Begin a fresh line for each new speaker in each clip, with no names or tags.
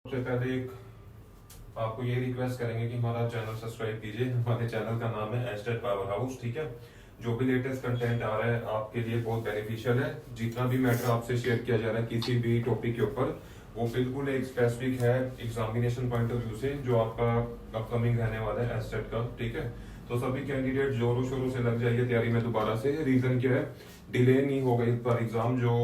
सबसे पहले एक आपको ये रिक्वेस्ट करेंगे कि हमारा चैनल सब्सक्राइब कीजिए। हमारे चैनल का नाम है एस्टेट पावर हाउस, ठीक है। जो भी लेटेस्ट कंटेंट आ रहा है आपके लिए बहुत बेनिफिशियल है। जितना भी मैटर आपसे शेयर किया जा रहा है किसी भी टॉपिक के ऊपर, वो बिल्कुल एक स्पेसिफिक है एग्जामिनेशन पॉइंट ऑफ व्यू से, जो आपका अपकमिंग रहने वाला है एस्टेट का, ठीक है। तो सभी कैंडिडेट जोरों शोरों से लग जाइए तैयारी में दोबारा से। रीजन क्या है, डिले नहीं होगा इस बार एग्जाम। जो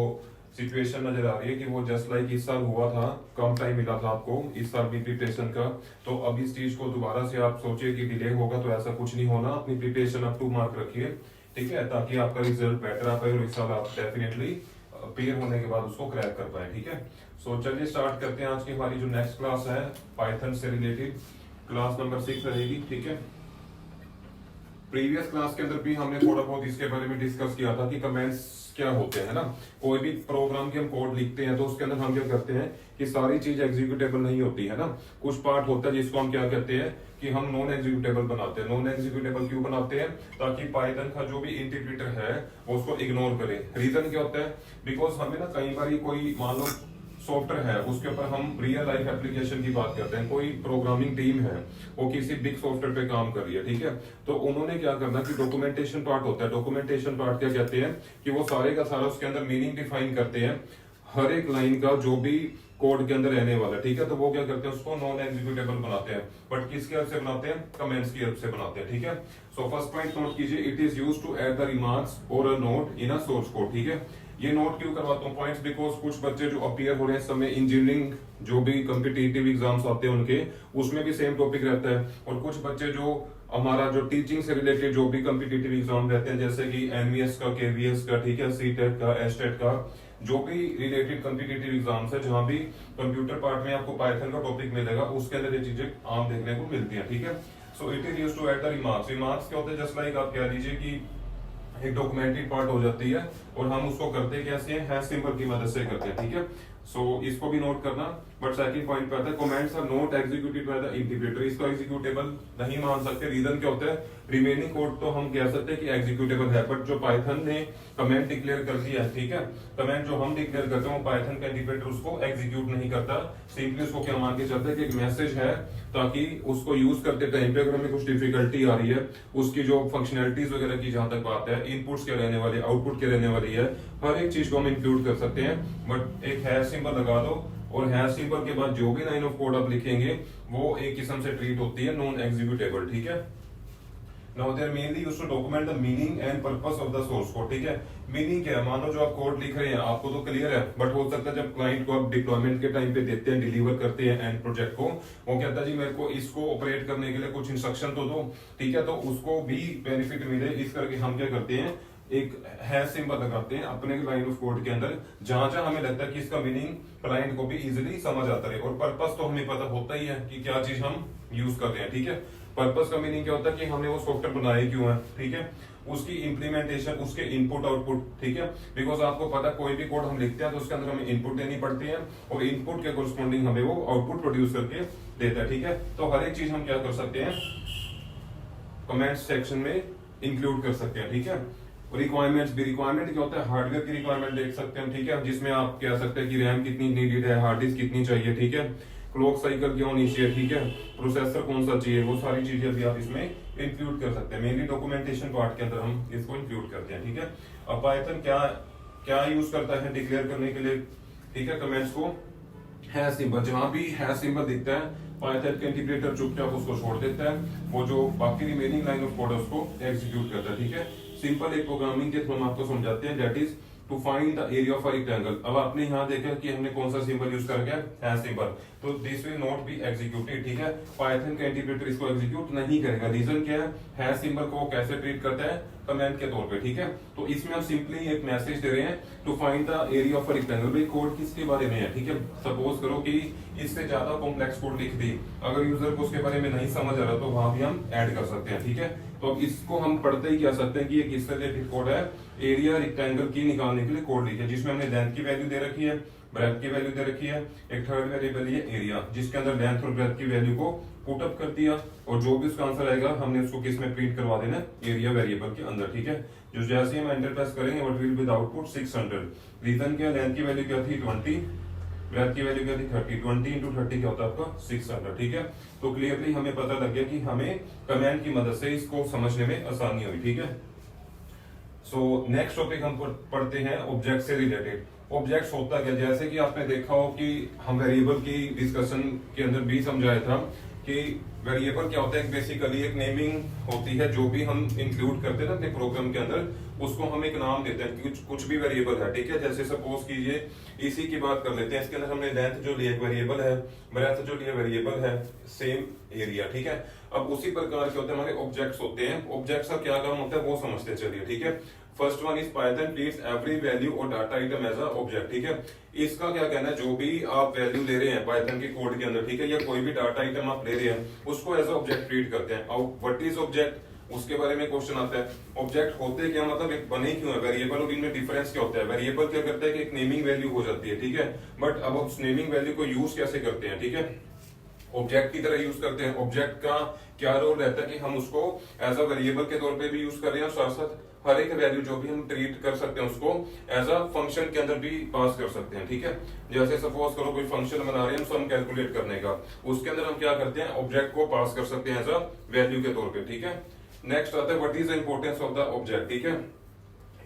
सिचुएशन नजर आ रही है कि वो जस्ट लाइक इस साल हुआ था, कम टाइम मिला था आपको इस साल भी प्रिपरेशन का। तो अब इस चीज को दोबारा से आप सोचिए कि डिले होगा, तो ऐसा कुछ नहीं होना। अपनी प्रिपरेशन अप टू मार्क रखिए, ठीक है, ताकि आपका रिजल्ट बेटर आ पाए और इस साल आप डेफिनेटली पेयर होने के बाद उसको क्रैक कर पाए, ठीक है। सो चलिए स्टार्ट करते हैं। आज की हमारी जो नेक्स्ट क्लास है पाइथन से रिलेटेड, क्लास नंबर 6 रहेगी, ठीक है। प्रीवियस क्लास के अंदर भी हमने थोड़ा बहुत इसके बारे में डिस्कस किया था कि कमेंट्स क्या होते हैं ना। कोई भी प्रोग्राम के हम कोड लिखते हैं तो उसके अंदर हम क्या करते हैं कि सारी चीज एग्जीक्यूटेबल नहीं होती है ना। कुछ पार्ट होता है जिसको हम क्या कहते हैं कि हम नॉन एग्जीक्यूटेबल बनाते हैं। नॉन एग्जीक्यूटेबल क्यों बनाते हैं? ताकि पाइथन का जो भी इंटरप्रेटर है वो उसको इग्नोर करे। रीजन क्या होता है? बिकॉज हमें ना कई बार कोई मान लो सॉफ्टवेयर है, उसके ऊपर हम रियल लाइफ एप्लीकेशन की बात करते हैं। कोई प्रोग्रामिंग टीम है, वो किसी बिग सॉफ्टवेयर पे काम कर रही है, ठीक है। तो उन्होंने क्या करना कि डॉक्यूमेंटेशन पार्ट होता है। डॉक्यूमेंटेशन पार्ट क्या कहते हैं कि वो सारे का सारा उसके अंदर मीनिंग डिफाइन करते हैं, हर एक लाइन का जो भी कोड के अंदर रहने वाला, ठीक है। तो वो क्या करते हैं, उसको नॉन एग्जीक्यूटेबल बनाते हैं। बट किसकी हेल्प से बनाते हैं? कमेंट्स की हेल्प से बनाते हैं, ठीक है। सो फर्स्ट पॉइंट नोट कीजिए, it is used to add the remarks और a note in a source code, ठीक है। ये नोट क्यों करवाता हूँ पॉइंट्स? बिकॉज कुछ बच्चे जो अपियर हो रहे हैं इस समय इंजीनियरिंग जो भी कॉम्पिटिटिव एग्जाम्स आते हैं उनके, उसमें भी सेम टॉपिक रहता है। और कुछ बच्चे जो हमारा जो टीचिंग से रिलेटेड जो भी कॉम्पिटिटिव एग्जाम रहते हैं, जैसे कि एनवीएस का, केवीएस का, ठीक है, सीटेट का, एस्टेट का, जो भी रिलेटेड कॉम्पिटिटिव एग्जाम्स है, जहां भी कंप्यूटर पार्ट में आपको पाइथन का टॉपिक मिलेगा, उसके अंदर ये चीजें आम देखने को मिलती है, ठीक है। So it is used to add the remarks. Remarks क्या होते हैं? जस्ट लाइक आप कह लीजिए कि एक डॉक्यूमेंट्री पार्ट हो जाती है, और हम उसको करते कैसे हैं? हैश सिंबल की मदद से करते हैं, ठीक है। सो इसको भी नोट करना। बट सेकंड पॉइंट पे आता है comments are not executed by the interpreter. इसको एग्जीक्यूटेबल नहीं मान सकते। रीजन क्या होता है? रिमेनिंग कोड तो हम कह सकते हैं कि एग्जीक्यूटेबल है, बट जो पाइथन ने कमेंट डिक्लेयर कर दिया है, ठीक है, कमेंट जो हम डिक्लेयर करते हैं वो पाइथन का इंटरप्रेटर उसको एग्जीक्यूट नहीं करता। सिंपली उसको क्या मान के चलता है कि एक मैसेज है, ताकि उसको यूज करते टाइम पे अगर हमें कुछ डिफिकल्टी आ रही है, उसकी जो फंक्शनैलिटीज वगैरह की जहां तक बात है, इनपुट्स क्या रहने वाली, आउटपुट क्या रहने वाली है, हर एक चीज को हम इंक्लूड कर सकते हैं। बट एक हैश सिंबल लगा दो, और हैश सिंबल के बाद जो भी लाइन ऑफ कोड आप लिखेंगे वो एक किस्म से ट्रीट होती है नॉन एग्जीक्यूटेबल, ठीक है। Now they are mainly used to document the meaning and purpose of the source code, ठीक है। मीनिंग क्या है? मान लो जो आप कोड लिख रहे हैं आपको तो क्लियर है, बट हो सकता है जब क्लाइंट को आप डिप्लॉयमेंट के टाइम पे देते हैं, डिलीवर करते हैं एंड प्रोजेक्ट को, वो कहता है जी मेरे को इसको ऑपरेट करने के लिए कुछ इंस्ट्रक्शन तो दो, ठीक है। तो उसको भी बेनिफिट मिले इस करके हम क्या करते हैं, एक हैश सिंबल लगाते हैं अपने लाइन ऑफ कोड के अंदर, जहां जहां हमें लगता है कि इसका मीनिंग क्लाइंट को भी इजीली समझ आता है। और पर्पस तो हमें पता होता ही है कि क्या चीज हम यूज कर रहे हैं, ठीक है। पर्पस का मीनिंग क्या होता है कि हमने वो सॉफ्टवेयर बनाए क्यों है, ठीक है, उसकी इंप्लीमेंटेशन, उसके इनपुट आउटपुट, ठीक है। बिकॉज आपको पता है कोई भी कोड हम लिखते हैं तो उसके अंदर हमें इनपुट देनी पड़ती है, और इनपुट के कोरस्पॉन्डिंग हमें वो आउटपुट प्रोड्यूस करके देता है, ठीक है। तो हर एक चीज हम क्या कर सकते हैं, कमेंट सेक्शन में इंक्लूड कर सकते हैं, ठीक है। रिक्वायरमेंट्स भी, रिक्वायरमेंट क्या होता है? हार्डवेयर की रिक्वायरमेंट देख सकते हैं, ठीक है, जिसमें आप कह सकते हैं कि रैम कितनी नीडेड है, हार्ड डिस्क कितनी चाहिए, ठीक है, क्लॉक साइकिल क्यों होनी चाहिए, ठीक है, प्रोसेसर कौन सा चाहिए, वो सारी चीजें भी आप इसमें इंक्लूड कर सकते हैं। मेनली डॉक्यूमेंटेशन पार्ट के अंदर हम इसको इंक्लूड करते हैं, ठीक है। अब पाइथन क्या क्या यूज करता है डिक्लेयर करने के लिए, ठीक है, कमेंट्स को? Hash symbol. जहां भी हैश सिंबल दिखता है पाइथन के इंटीग्रेटर चुपचाप उसको छोड़ देता है, वो जो बाकी रिमेनिंग लाइन ऑफ कोड है उसको एग्जीक्यूट करता है, ठीक है। सिंपल एक प्रोग्रामिंग के थ्रू हम आपको समझाते हैं, that is to find the area of a rectangle. अब आपने यहाँ देखा कि हमने कौन सा सिंबल यूज कर गया, हैश सिंबल, तो this will not be executed, ठीक है। पाइथन का इंटरप्रेटर इसको एग्जीक्यूट नहीं करेगा। रीजन क्या है? हैश सिंबल को वो कैसे ट्रीट करता है? कमेंट के तौर पे, ठीक है। तो इसमें हम सिंपली एक मैसेज दे रहे हैं to find the area of a rectangle. भाई कोड किसके बारे में है, ठीक है। सपोज करो कि इससे ज्यादा कॉम्प्लेक्स कोड लिख दी, अगर यूजर को उसके बारे में नहीं समझ आ रहा तो वहां भी हम ऐड कर सकते हैं, ठीक है। तो अब इसको हम पढ़ते ही क्या सकते हैं कि ये किस रिलेटेड कोड है, एरिया रेक्टेंगल की निकालने के लिए कोड लिखे, जिसमें हमने लेंथ की वैल्यू दे रखी है, ब्रेथ की वैल्यू दे रखी है, एक थर्ड वेरिएबल ये एरिया, जिसके अंदर लेंथ और ब्रेथ की वैल्यू को पुट अप कर दिया, और जो भी उसका आंसर आएगा हमने उसको किस में प्रिंट करवा देना, एरिया वेरिएबल के अंदर, ठीक है। जो जैसे हम एंटर प्रेस करेंगे what will be the output 600। Reason क्या? लेंथ की वैल्यू क्या थी 20, ब्रेथ की वैल्यू क्या थी 30, 20 इंटू 30 क्या होता है आपका 600, ठीक है। तो क्लियरली हमें पता लग गया कि हमें कमेंट की मदद से इसको समझने में आसानी हुई, ठीक है। सो नेक्स्ट टॉपिक हम पढ़ते हैं ऑब्जेक्ट से रिलेटेड। ऑब्जेक्ट्स होता क्या, जैसे कि आपने देखा हो कि हम वेरिएबल की डिस्कशन के अंदर भी समझाया था कि वेरिएबल क्या होता है, बेसिकली एक नेमिंग होती है जो भी हम इंक्लूड करते हैं ना अपने प्रोग्राम के अंदर, उसको हम एक नाम देते हैं। कुछ भी वेरिएबल है, ठीक है। जैसे सपोज कीजिए इसी की बात कर लेते हैं, इसके अंदर हमने लेंथ जो लिया वेरिएबल है, ब्रेथ जो लिया वेरिएबल है, सेम एरिया, ठीक है। अब उसी प्रकार के होते हैं हमारे ऑब्जेक्ट्स होते हैं। ऑब्जेक्ट्स का क्या काम होता है वो समझते चलिए, ठीक है। First one is Python treats every value और data item as a object, ठीक है। इसका क्या कहना है, जो भी आप वैल्यू ले रहे हैं पाइथन के कोड के अंदर, ठीक है, या कोई भी डाटा आइटम आप ले रहे हैं उसको एज अ ऑब्जेक्ट ट्रीट करते हैं। अब व्हाट इज ऑब्जेक्ट, उसके बारे में क्वेश्चन आता है। ऑब्जेक्ट होते क्या, मतलब एक बने क्यों है, वेरिएबल और इनमें डिफरेंस क्या होता है। वेरिएबल क्या करता है कि एक नेमिंग वैल्यू हो जाती है, ठीक है। बट अब उस नेमिंग वैल्यू को यूज कैसे करते हैं, ठीक है, ऑब्जेक्ट की तरह यूज करते हैं। ऑब्जेक्ट का क्या रोल रहता है कि हम उसको एज अ वेरिएबल के तौर पे भी यूज कर रहे हैं, साथ साथ हर एक वैल्यू जो भी हम ट्रीट कर सकते हैं उसको एज अ फंक्शन के अंदर भी पास कर सकते हैं, ठीक है। जैसे सपोज करो कोई फंक्शन बना रहे हैं हम सम कैलकुलेट करने का, उसके अंदर हम क्या करते हैं, ऑब्जेक्ट को पास कर सकते हैं एज अ वैल्यू के तौर पे, ठीक है। नेक्स्ट आता है what is the importance of the object, ठीक है।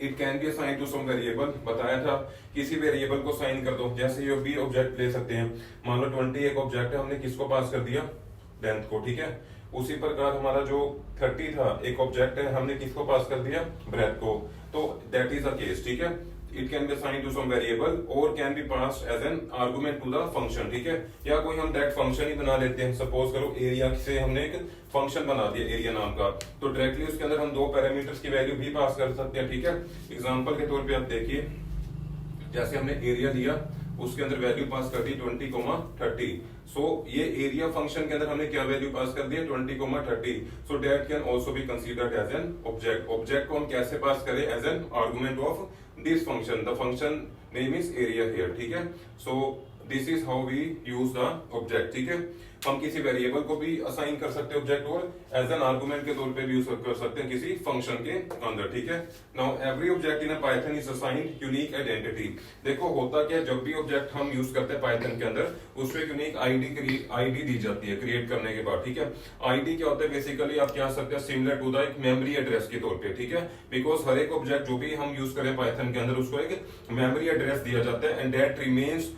It can be assign to some variable, बताया था किसी वेरिएबल को साइन कर दो। जैसे ये भी ऑब्जेक्ट ले सकते हैं, मान लो 20 एक ऑब्जेक्ट है, हमने किसको पास कर दिया, लेंथ को, ठीक है। उसी प्रकार हमारा जो 30 था एक ऑब्जेक्ट है, हमने किसको पास कर दिया, ब्रेथ को। तो दैट इज द केस, ठीक है। It can be assign to some variable और can be pass as an argument to the function, ठीक है। या कोई हम डायरेक्ट फंक्शन ही बना लेते हैं। सपोज करो एरिया से हमने एक फंक्शन बना दिया एरिया नाम का, तो डायरेक्टली उसके अंदर हम दो पैरामीटर्स की वैल्यू भी पास कर सकते हैं, ठीक है। एग्जांपल के तौर पे आप देखिए, जैसे हमने एरिया लिया उसके अंदर वैल्यू पास कर दी 20,30। सो ये एरिया फंक्शन के अंदर हमने क्या वैल्यू पास कर दी है 20,30। So that can also be considered as an object. Object को हम कैसे पास करें, as an argument of this function, the function name is area here, ठीक है। So this is how we use the object, ठीक है। हम किसी वेरिएबल को भी असाइन कर सकते हैं ऑब्जेक्ट और एज एन आर्गुमेंट के तौर पे भी यूज कर सकते हैं किसी फंक्शन के अंदर, ठीक है। Now every object in Python is assigned unique identity. देखो होता क्या, जब भी ऑब्जेक्ट हम यूज करते हैं पाइथन के अंदर उसको एक यूनिक आईडी दी जाती है क्रिएट करने के बाद, ठीक है। आईडी क्या होता है, बेसिकली आप क्या सकते हैं सिमिलर टू द एक मेमोरी एड्रेस के तौर पे, ठीक है। बिकॉज हर एक ऑब्जेक्ट जो भी हम यूज करें पाइथन के अंदर उसको एक मेमोरी एड्रेस दिया जाता है and that remains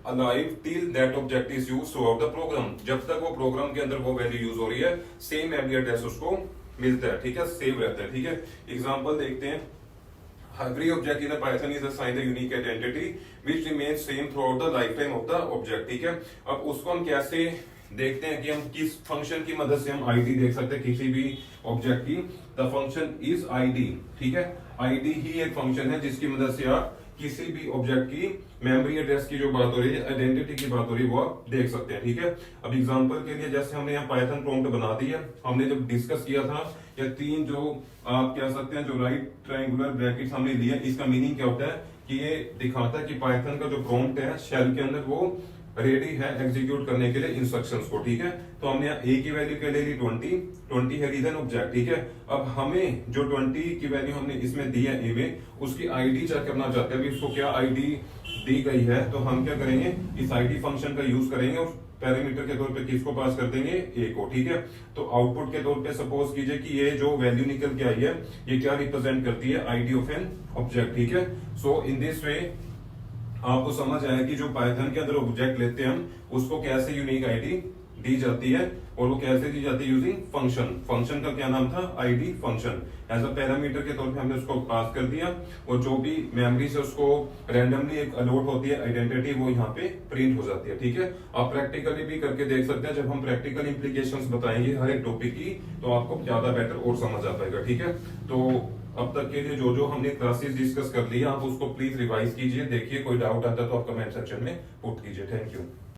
alive till that object is used throughout the program। जब तक वो प्रोग्राम के अंदर वो वैल्यू यूज हो रही है सेम मेमोरी एड्रेस उसको मिलता है, ठीक है, सेव रहता है, ठीक है। एग्जांपल देखते हैं, every object in a Python is assigned a unique identity which remains same throughout the lifetime of the object, ठीक है। अब उसको हम कैसे देखते हैं कि हम किस फंक्शन की मदद से हम आईडी देख सकते हैं किसी भी ऑब्जेक्ट की। द फंक्शन इज आईडी, ठीक है। आईडी ही एक फंक्शन है जिसकी मदद से आप किसी भी ऑब्जेक्ट की मेमोरी एड्रेस की जो बात हो रही है, आइडेंटिटी की बात हो रही है, वो आप देख सकते हैं, ठीक है। अब एग्जांपल के लिए जैसे हमने यहाँ पाइथन प्रॉम्प्ट बना दिया, हमने जब डिस्कस किया था या तीन जो आप कह सकते हैं जो राइट ट्रायंगुलर ब्रैकेट्स हमने लिए, इसका मीनिंग क्या होता है कि ये दिखाता है कि पाइथन का जो प्रॉम्प्ट है शेल के अंदर वो रेडी है एग्जीक्यूट करने के लिए इंस्ट्रक्शंस को, ठीक है। तो हमने ए की वैल्यू क्या ले ली 20 है रीजन ऑब्जेक्ट, ठीक है। अब हमें जो 20 की वैल्यू हमने इसमें दी है ए में, उसकी आईडी चेक करना चाहते हैं, अभी उसको क्या आईडी दी गई है, तो हम क्या करेंगे, इस आईडी फंक्शन का यूज करेंगे और पैरामीटर के तौर पे किसको पास कर देंगे, ए को, ठीक है। तो आउटपुट के तौर पे सपोज कीजिए कि ये जो वैल्यू निकल के आई है ये क्या रिप्रेजेंट करती है, आईडी ऑफ एन ऑब्जेक्ट, ठीक है। सो इन दिस वे आपको समझ आया कि जो पाइथन के अंदर ऑब्जेक्ट लेते हैं हम उसको कैसे यूनिक आईडी दी जाती है और वो कैसे दी जाती है यूजिंग फंक्शन। फंक्शन का क्या नाम था, ID function. As a parameter के तौर पे हमने उसको पास कर दिया और जो भी मेमोरी से उसको रैंडमली एक अलॉट होती है आइडेंटिटी वो यहाँ पे प्रिंट हो जाती है, ठीक है। आप प्रैक्टिकली भी करके देख सकते हैं, जब हम प्रैक्टिकल इंप्लीकेशंस बताएंगे हर एक टॉपिक की तो आपको ज्यादा बेटर और समझ आ पाएगा, ठीक है। तो अब तक के लिए जो जो हमने क्लासेस डिस्कस कर लिया आप उसको प्लीज रिवाइज कीजिए, देखिए कोई डाउट आता है तो आप कमेंट सेक्शन में पुट कीजिए। Thank you.